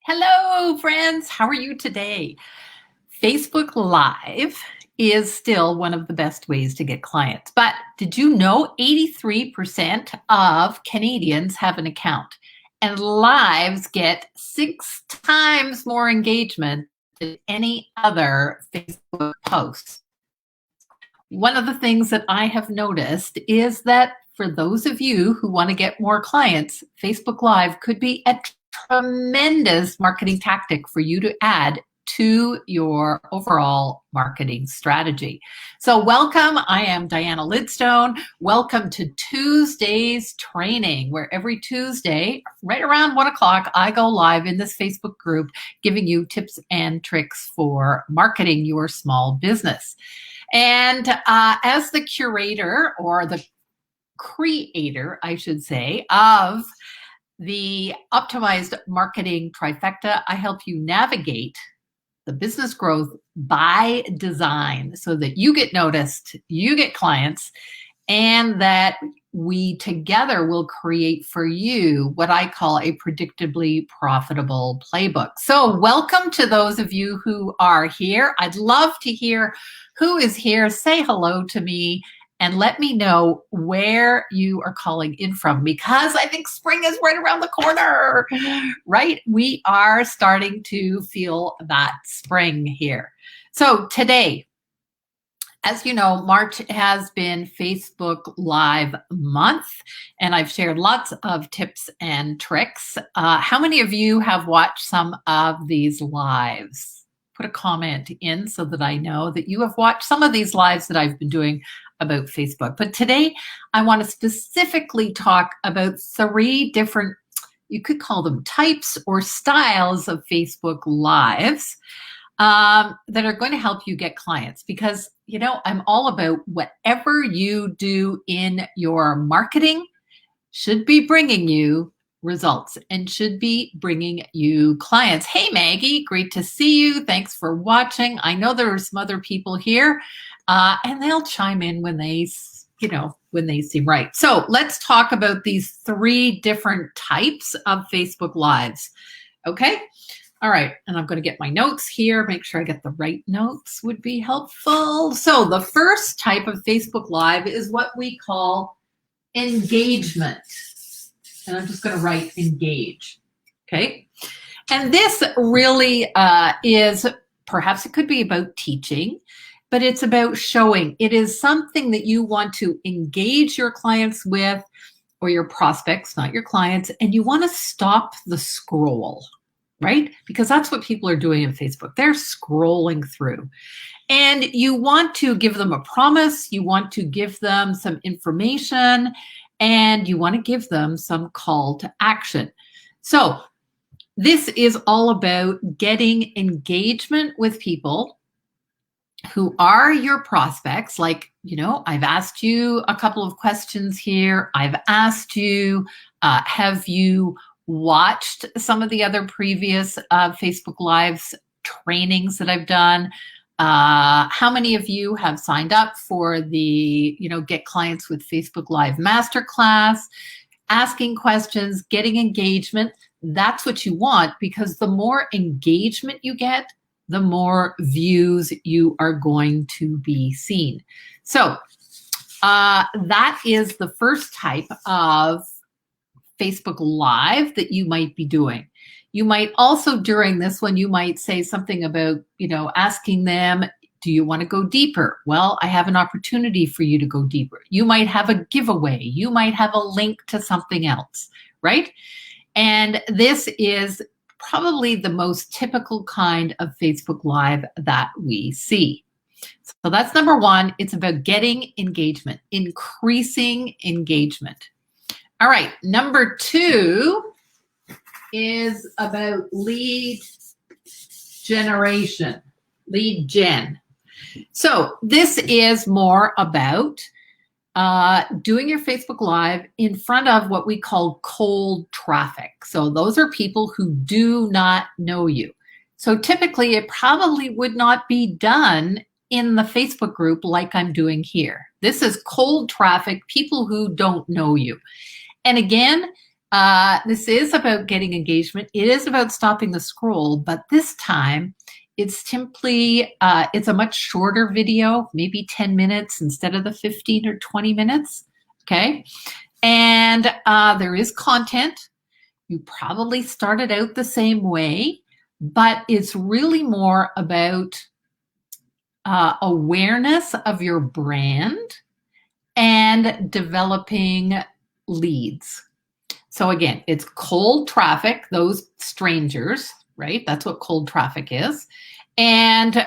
Hello, friends. How are you today? Facebook Live is still one of the best ways to get clients. But did you know 83% of Canadians have an account? And lives get 6 times more engagement than any other Facebook post. One of the things that I have noticed is that for those of you who want to get more clients, Facebook Live could be a tremendous marketing tactic for you to add to your overall marketing strategy. So welcome, I am Diana Lidstone. Welcome to Tuesday's training, where every Tuesday, right around 1 o'clock, I go live in this Facebook group, giving you tips and tricks for marketing your small business. And as the curator, or the creator, I should say, of the optimized marketing trifecta, I help you navigate the business growth by design so that you get noticed, you get clients, and that we together will create for you what I call a predictably profitable playbook. So welcome to those of you who are here. I'd love to hear who is here. Say hello to me and let me know where you are calling in from, because I think spring is right around the corner, right? We are starting to feel that spring here. So today, as you know, March has been Facebook Live month, and I've shared lots of tips and tricks. How many of you have watched some of these lives? Put a comment in so that I know that you have watched some of these lives that I've been doing about Facebook. But today, I want to specifically talk about 3 different, you could call them types or styles of Facebook Lives that are going to help you get clients, because you know I'm all about whatever you do in your marketing should be bringing you results and should be bringing you clients. Hey Maggie, great to see you. Thanks for watching. I know there are some other people here, and they'll chime in when they seem right. So let's talk about these 3 different types of Facebook Lives. Okay. All right, and I'm going to get my notes here, make sure I get the right notes would be helpful. So the first type of Facebook Live is what we call engagement. And I'm just going to write engage, okay? And this really is, perhaps it could be about teaching, but it's about showing. It is something that you want to engage your clients with, or your prospects, not your clients, and you want to stop the scroll, right? Because that's what people are doing in Facebook. They're scrolling through. And you want to give them a promise, you want to give them some information, and you want to give them some call to action. So this is all about getting engagement with people who are your prospects. Like, you know, I've asked you a couple of questions here. I've asked you, have you watched some of the other previous Facebook Lives trainings that I've done? How many of you have signed up for the, Get Clients with Facebook Live Masterclass? Asking questions, getting engagement. That's what you want, because the more engagement you get, the more views you are going to be seen. So that is the first type of Facebook Live that you might be doing. You might also, during this one, you might say something about, asking them, do you want to go deeper? Well, I have an opportunity for you to go deeper. You might have a giveaway. You might have a link to something else, right? And this is probably the most typical kind of Facebook Live that we see. So that's number 1. It's about getting engagement, increasing engagement. All right, number 2 is about lead generation, lead gen. So this is more about doing your Facebook Live in front of what we call cold traffic. So those are people who do not know you. So typically it probably would not be done in the Facebook group like I'm doing here. This is cold traffic, people who don't know you. And again, This is about getting engagement. It is about stopping the scroll, but this time it's simply, it's a much shorter video, maybe 10 minutes instead of the 15 or 20 minutes, okay? And there is content. You probably started out the same way, but it's really more about awareness of your brand and developing leads. So again, it's cold traffic, those strangers, right? That's what cold traffic is. And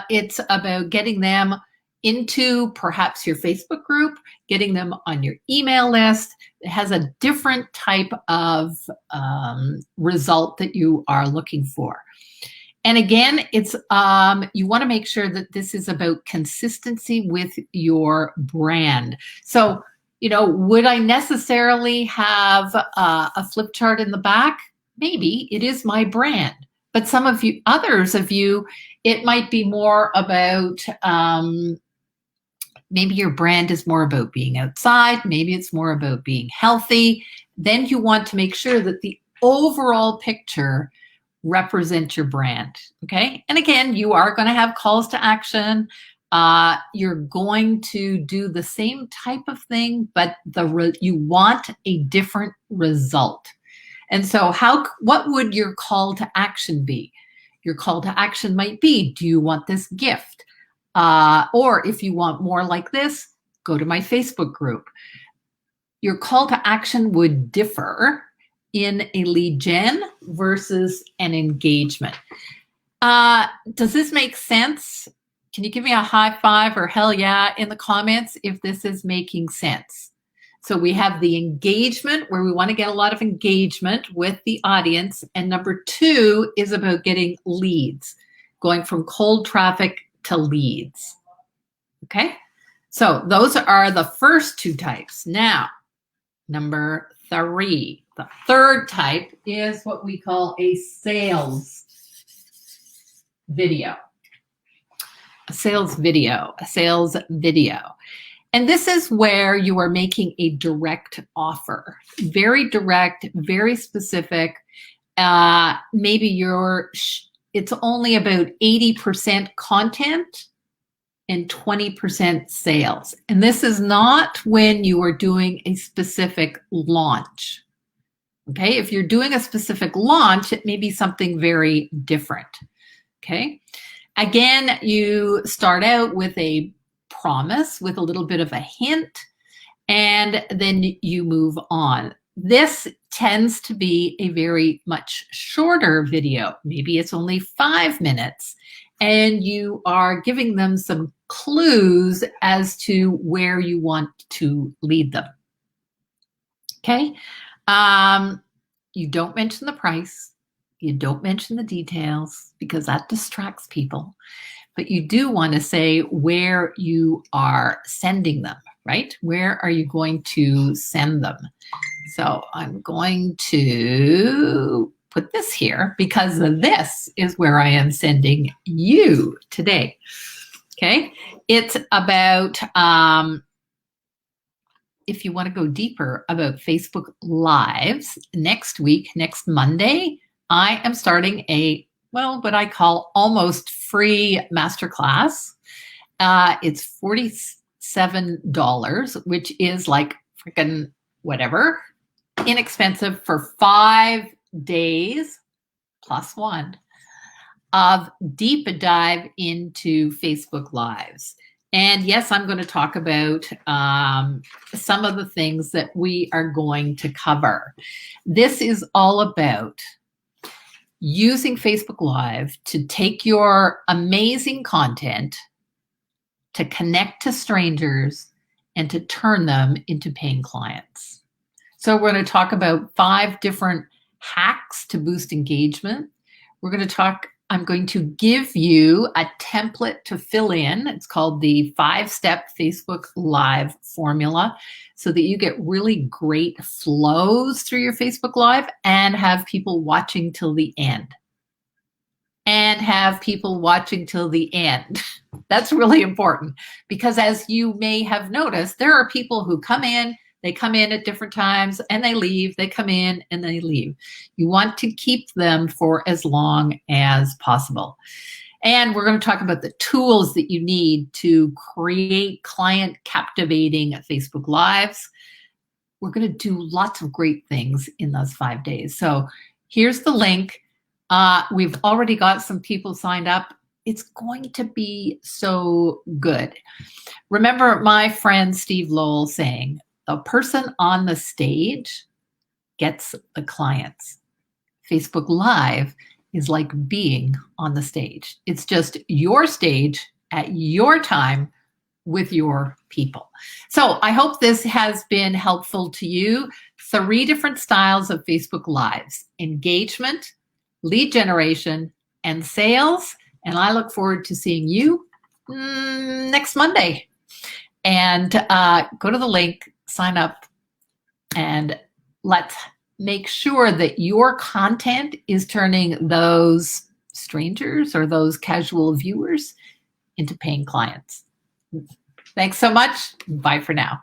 it's about getting them into perhaps your Facebook group, getting them on your email list. It has a different type of result that you are looking for. And again, it's you want to make sure that this is about consistency with your brand. So, you know, would I necessarily have a flip chart in the back? Maybe. It is my brand. But some of you, others of you, it might be more about, maybe your brand is more about being outside. Maybe it's more about being healthy. Then you want to make sure that the overall picture represents your brand, okay? And again, you are going to have calls to action. You're going to do the same type of thing, but you want a different result. And so what would your call to action be? Your call to action might be, do you want this gift? Or if you want more like this, go to my Facebook group. Your call to action would differ in a lead gen versus an engagement. Does this make sense? Can you give me a high five or hell yeah in the comments if this is making sense? So we have the engagement where we want to get a lot of engagement with the audience. And number two is about getting leads, going from cold traffic to leads. Okay, so those are the first two types. Now, number three. The third type is what we call a sales video. A sales video. And this is where you are making a direct offer. Very direct, very specific. Maybe it's only about 80% content and 20% sales. And this is not when you are doing a specific launch. Okay, if you're doing a specific launch, it may be something very different. Okay, again, you start out with a promise, with a little bit of a hint, and then you move on. This tends to be a very much shorter video. Maybe it's only 5 minutes, and you are giving them some clues as to where you want to lead them. Okay. You don't mention the price. You don't mention the details because that distracts people. But you do want to say where you are sending them, right? Where are you going to send them? So I'm going to put this here because this is where I am sending you today. Okay. It's about, if you want to go deeper about Facebook Lives, next week, next Monday, I am starting what I call almost free masterclass. It's $47, which is like freaking whatever, inexpensive for 5 days plus one of deep dive into Facebook Lives. And yes, I'm going to talk about some of the things that we are going to cover. This is all about using Facebook Live to take your amazing content, to connect to strangers, and to turn them into paying clients. So we're going to talk about 5 different hacks to boost engagement. I'm going to give you a template to fill in. It's called the 5-step Facebook Live formula so that you get really great flows through your Facebook Live and have people watching till the end. That's really important because as you may have noticed, there are people who come in, They come in at different times and they leave. They come in and they leave. You want to keep them for as long as possible. And we're going to talk about the tools that you need to create client captivating Facebook Lives. We're going to do lots of great things in those 5 days. So here's the link. We've already got some people signed up. It's going to be so good. Remember my friend Steve Lowell saying, the person on the stage gets the clients. Facebook Live is like being on the stage. It's just your stage at your time with your people. So I hope this has been helpful to you. 3 different styles of Facebook Lives: engagement, lead generation, and sales. And I look forward to seeing you next Monday. And go to the link, sign up, and let's make sure that your content is turning those strangers or those casual viewers into paying clients. Thanks so much. Bye for now.